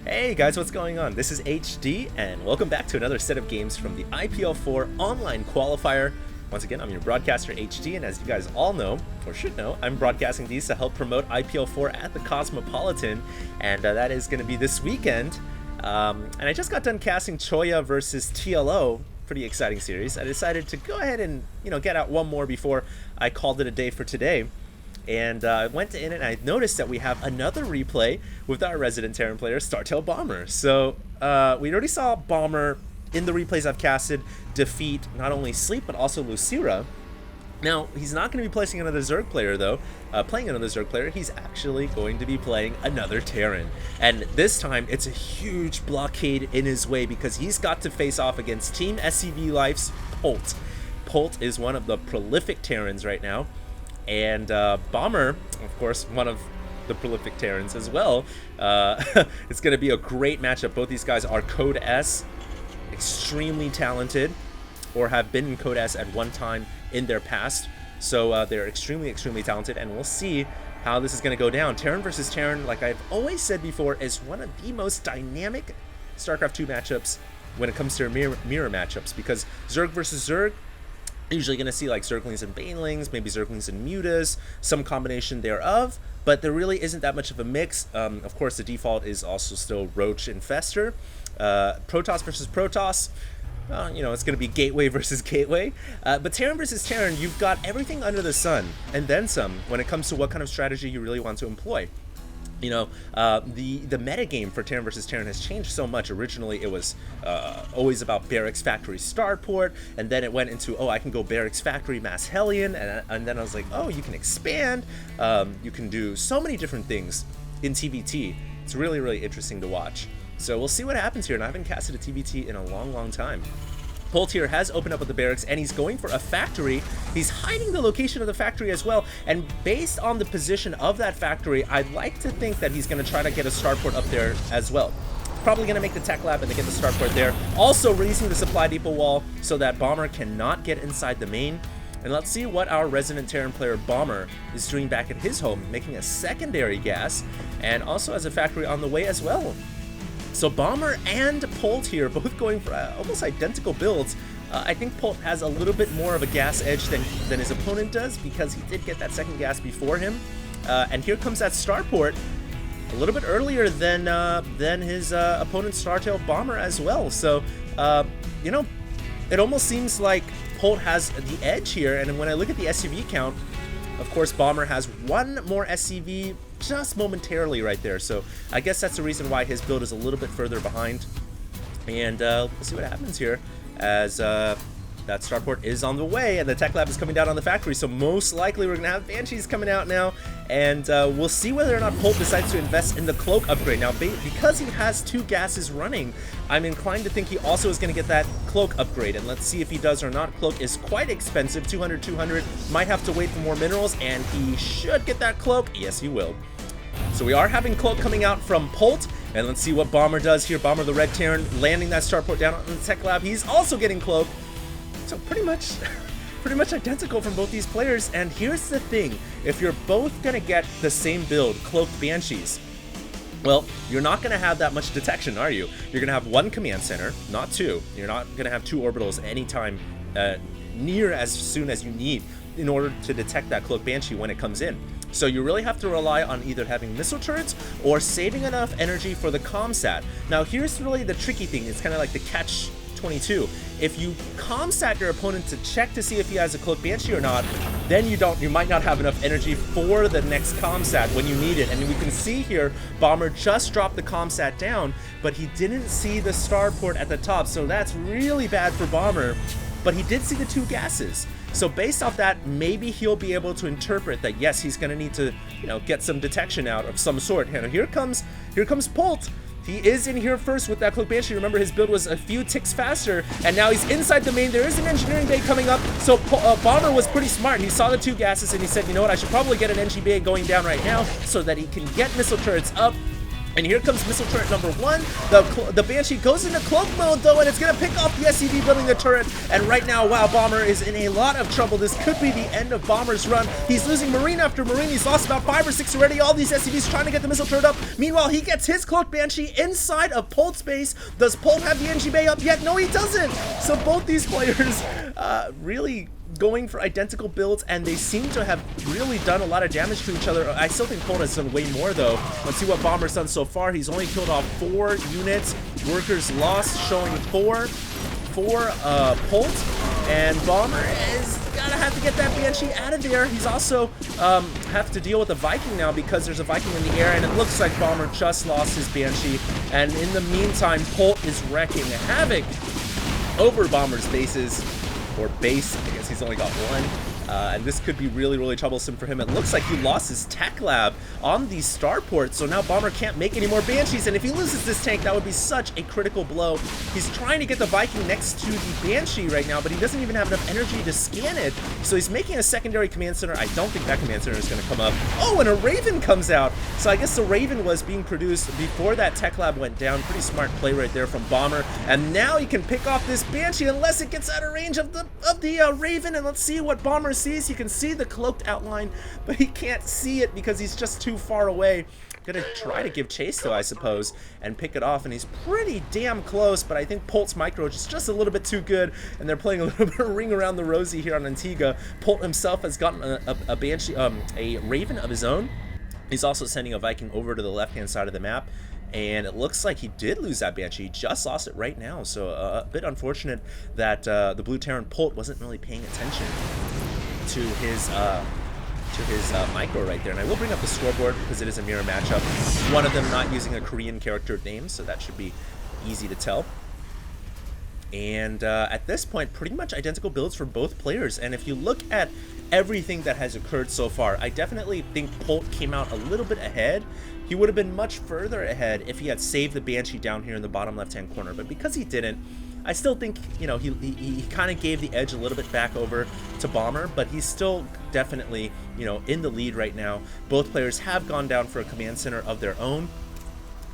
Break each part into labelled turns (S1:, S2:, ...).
S1: Hey guys, what's going on? This is HD, and welcome back to another set of games from the IPL4 online qualifier. Once again, I'm your broadcaster HD, and as you guys all know, or should know, I'm broadcasting these to help promote IPL4 at the Cosmopolitan, and that is going to be this weekend. And I just got done casting Choya versus TLO. Pretty exciting series. I decided to go ahead and get out one more before I called it a day for today. And I went in and I noticed that we have another replay with our resident Terran player, StarTail Bomber. So we already saw Bomber in the replays I've casted defeat not only Sleep but also Lucira. Now, he's not going to be placing another Zerg player though. He's actually going to be playing another Terran. And this time, it's a huge blockade in his way because he's got to face off against Team SCV Life's Polt. Polt is one of the prolific Terrans right now. And Bomber, of course, one of the prolific Terrans as well. It's going to be a great matchup. Both these guys are Code S, extremely talented, or have been in Code S at one time in their past. So they're extremely talented, and we'll see how this is going to go down. Terran versus Terran, like I've always said before, is one of the most dynamic StarCraft 2 matchups when it comes to mirror matchups, because Zerg versus Zerg, usually going to see like Zerglings and Banelings, maybe Zerglings and Mutas, some combination thereof, but there really isn't that much of a mix. Of course, the default is also still Roach and Fester. Protoss versus Protoss, it's going to be Gateway versus Gateway. But Terran versus Terran, you've got everything under the sun, and then some, when it comes to what kind of strategy you really want to employ. The metagame for Terran versus Terran has changed so much. Originally, it was always about Barracks Factory Starport, and then it went into, I can go Barracks Factory Mass Hellion, and then I was like, you can expand. You can do so many different things in TVT. It's really interesting to watch. So we'll see what happens here, and I haven't casted a TVT in a long time. Polt here has opened up with the barracks, and he's going for a factory. He's hiding the location of the factory as well, and based on the position of that factory, I'd like to think that he's going to try to get a starport up there as well. Probably going to make the tech lab and to get the starport there. Also releasing the supply depot wall so that Bomber cannot get inside the main. And let's see what our resident Terran player Bomber is doing back at his home, making a secondary gas, and also has a factory on the way as well. So Bomber and Polt here, both going for almost identical builds. I think Polt has a little bit more of a gas edge than his opponent does, because he did get that second gas before him. And here comes that starport a little bit earlier than his opponent's StarTail Bomber as well. So, it almost seems like Polt has the edge here. And when I look at the SCV count, of course, Bomber has one more SCV just momentarily right there. So I guess that's the reason why his build is a little bit further behind. And we'll see what happens here as that starport is on the way and the tech lab is coming down on the factory. So most likely we're going to have Banshees coming out now. And we'll see whether or not Polt decides to invest in the cloak upgrade. Now, because he has two gases running, I'm inclined to think he also is going to get that cloak upgrade. And let's see if he does or not. Cloak is quite expensive, 200. Might have to wait for more minerals, and he should get that cloak. Yes, he will. So we are having cloak coming out from Polt, and let's see what Bomber does here. Bomber, the red Terran, landing that starport down on the tech lab. He's also getting cloak. So pretty much identical from both these players. And here's the thing: if you're both gonna get the same build, cloaked Banshees, well, you're not gonna have that much detection, are you? You're gonna have one command center, not two. You're not gonna have two orbitals anytime near as soon as you need in order to detect that cloaked Banshee when it comes in. So you really have to rely on either having missile turrets or saving enough energy for the comsat. Now here's really the tricky thing. It's kind of like the catch-22. If you comsat your opponent to check to see if he has a cloaked Banshee or not, then you might not have enough energy for the next comsat when you need it. And we can see here, Bomber just dropped the comsat down, but he didn't see the starport at the top. So that's really bad for Bomber, but he did see the two gases. So based off that, maybe he'll be able to interpret that, yes, he's going to need to, get some detection out of some sort. And here comes Polt. He is in here first with that cloak Banshee. Remember, his build was a few ticks faster, and now he's inside the main. There is an engineering bay coming up. So Bomber was pretty smart, and he saw the two gases, and he said, you know what, I should probably get an NG bay going down right now so that he can get missile turrets up And here comes missile turret number 1. The Banshee goes into cloak mode though, and it's going to pick off the SCV building the turret. And right now, wow, Bomber is in a lot of trouble. This could be the end of Bomber's run. He's losing Marine after Marine. He's lost about 5 or 6 already. All these SCVs trying to get the missile turret up. Meanwhile, he gets his cloak Banshee inside of Polt's base. Does Polt have the NG Bay up yet? No, he doesn't. So both these players really going for identical builds, and they seem to have really done a lot of damage to each other. I still think Polt has done way more though. Let's see what Bomber's done so far. He's only killed off 4 units. Workers lost, showing 4 for Polt, and Bomber is gonna have to get that Banshee out of there. He's also have to deal with a Viking now because there's a Viking in the air, and it looks like Bomber just lost his Banshee. And in the meantime, Polt is wrecking havoc over Bomber's bases. Or base, I guess he's only got 1. And this could be really, really troublesome for him. It looks like he lost his tech lab on the starport, so now Bomber can't make any more Banshees, and if he loses this tank, that would be such a critical blow. He's trying to get the Viking next to the Banshee right now, but he doesn't even have enough energy to scan it, so he's making a secondary command center. I don't think that command center is going to come up. Oh, and a Raven comes out! So I guess the Raven was being produced before that tech lab went down. Pretty smart play right there from Bomber, and now he can pick off this Banshee unless it gets out of range of the Raven, and let's see what Bomber sees. He can see the cloaked outline, but he can't see it because he's just too far away. Gonna try to give chase though, I suppose, and pick it off, and he's pretty damn close, but I think Polt's micro is just a little bit too good, and they're playing a little bit of ring around the rosy here on Antigua. Polt himself has gotten a Banshee, a Raven of his own. He's also sending a Viking over to the left-hand side of the map, and it looks like he did lose that Banshee. He just lost it right now, so a bit unfortunate that the Blue Terran Polt wasn't really paying attention to his micro right there. And I will bring up the scoreboard because it is a mirror matchup. One of them not using a Korean character name, so that should be easy to tell. And at this point, pretty much identical builds for both players. And if you look at everything that has occurred so far, I definitely think Polt came out a little bit ahead. He would have been much further ahead if he had saved the Banshee down here in the bottom left-hand corner. But because he didn't, I still think, you know, he kind of gave the edge a little bit back over to Bomber, but he's still definitely, you know, in the lead right now. Both players have gone down for a command center of their own,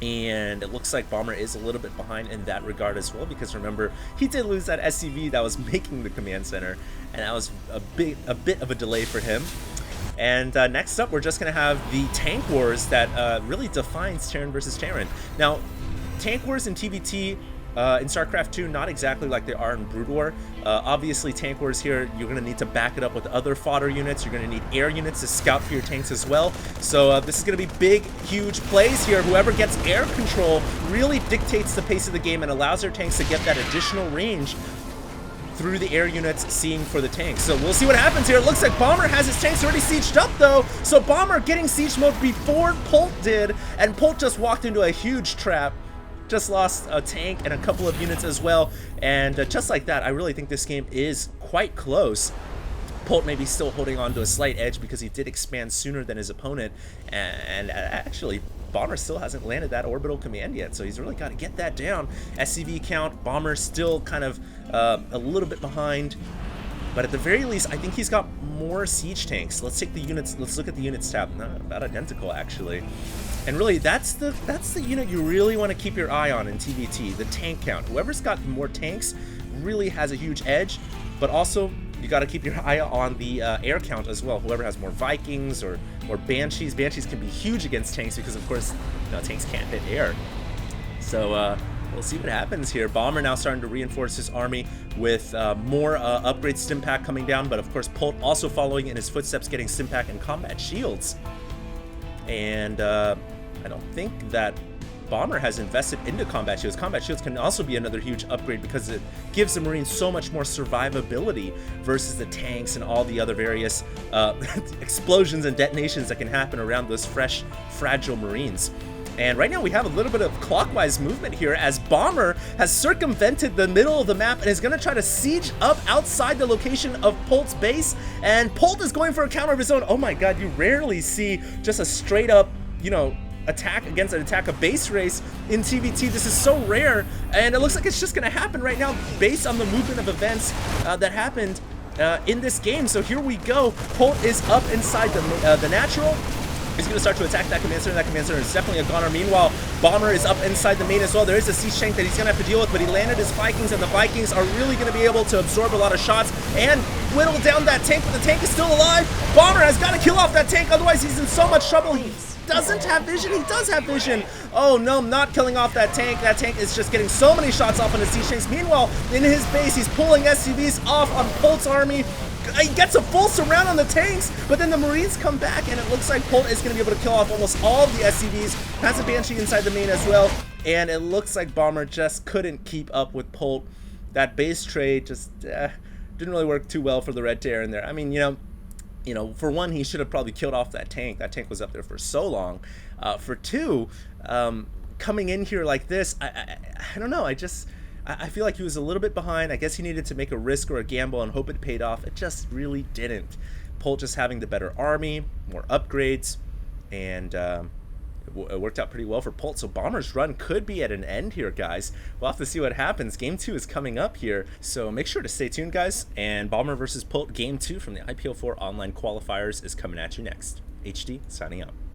S1: and it looks like Bomber is a little bit behind in that regard as well, because remember, he did lose that SCV that was making the command center, and that was a bit of a delay for him. And next up, we're just going to have the tank wars that really defines Terran versus Terran. Now, tank wars in TVT in StarCraft 2, not exactly like they are in Brood War. Obviously, tank wars here, you're going to need to back it up with other fodder units. You're going to need air units to scout for your tanks as well. So this is going to be big, huge plays here. Whoever gets air control really dictates the pace of the game and allows their tanks to get that additional range through the air units seeing for the tanks. So we'll see what happens here. It looks like Bomber has his tanks already sieged up though. So Bomber getting siege mode before Polt did, and Polt just walked into a huge trap. Just lost a tank and a couple of units as well, and just like that, I really think this game is quite close. Polt may be still holding on to a slight edge because he did expand sooner than his opponent, and actually, Bomber still hasn't landed that orbital command yet, so he's really got to get that down. SCV count, Bomber still kind of a little bit behind, but at the very least, I think he's got more siege tanks. Let's take the units. Let's look at the units tab. Not about identical, actually. And really, that's the unit you really want to keep your eye on in TVT, the tank count. Whoever's got more tanks really has a huge edge, but also you got to keep your eye on the air count as well. Whoever has more Vikings or Banshees. Banshees can be huge against tanks because, of course, you know, tanks can't hit air. So we'll see what happens here. Bomber now starting to reinforce his army with more upgrade Stimpak coming down, but of course Polt also following in his footsteps, getting Stimpak and combat shields. And I don't think that Bomber has invested into combat shields. Combat shields can also be another huge upgrade because it gives the Marines so much more survivability versus the tanks and all the other various explosions and detonations that can happen around those fresh, fragile Marines. And right now we have a little bit of clockwise movement here as Bomber has circumvented the middle of the map and is going to try to siege up outside the location of Polt's base. And Polt is going for a counter of his own. Oh my god, you rarely see just a straight up, you know, attack against an attack, a base race in TVT. This is so rare, and it looks like it's just going to happen right now based on the movement of events that happened in this game. So here we go. Polt is up inside the natural. He's going to start to attack that command center. That command center is definitely a goner. Meanwhile, Bomber is up inside the main as well. There is a Siege Tank that he's going to have to deal with, but he landed his Vikings, and the Vikings are really going to be able to absorb a lot of shots and whittle down that tank, but the tank is still alive. Bomber has got to kill off that tank, otherwise he's in so much trouble. He doesn't have vision. He does have vision. Oh no, not killing off that tank. That tank is just getting so many shots off on his Siege Tanks. Meanwhile, in his base, he's pulling SCVs off on Polt's army. He gets a full surround on the tanks, but then the Marines come back, and it looks like Polt is going to be able to kill off almost all of the SCVs. Has a Banshee inside the main as well, and it looks like Bomber just couldn't keep up with Polt. That base trade just didn't really work too well for the Red Terror in there. I mean, you know, for one, he should have probably killed off that tank. That tank was up there for so long. For two, coming in here like this, I don't know. I feel like he was a little bit behind. I guess he needed to make a risk or a gamble and hope it paid off. It just really didn't. Polt just having the better army, more upgrades, and it worked out pretty well for Polt. So Bomber's run could be at an end here, guys. We'll have to see what happens. Game 2 is coming up here, so make sure to stay tuned, guys. And Bomber versus Polt Game 2 from the IPL4 online qualifiers is coming at you next. HD signing out.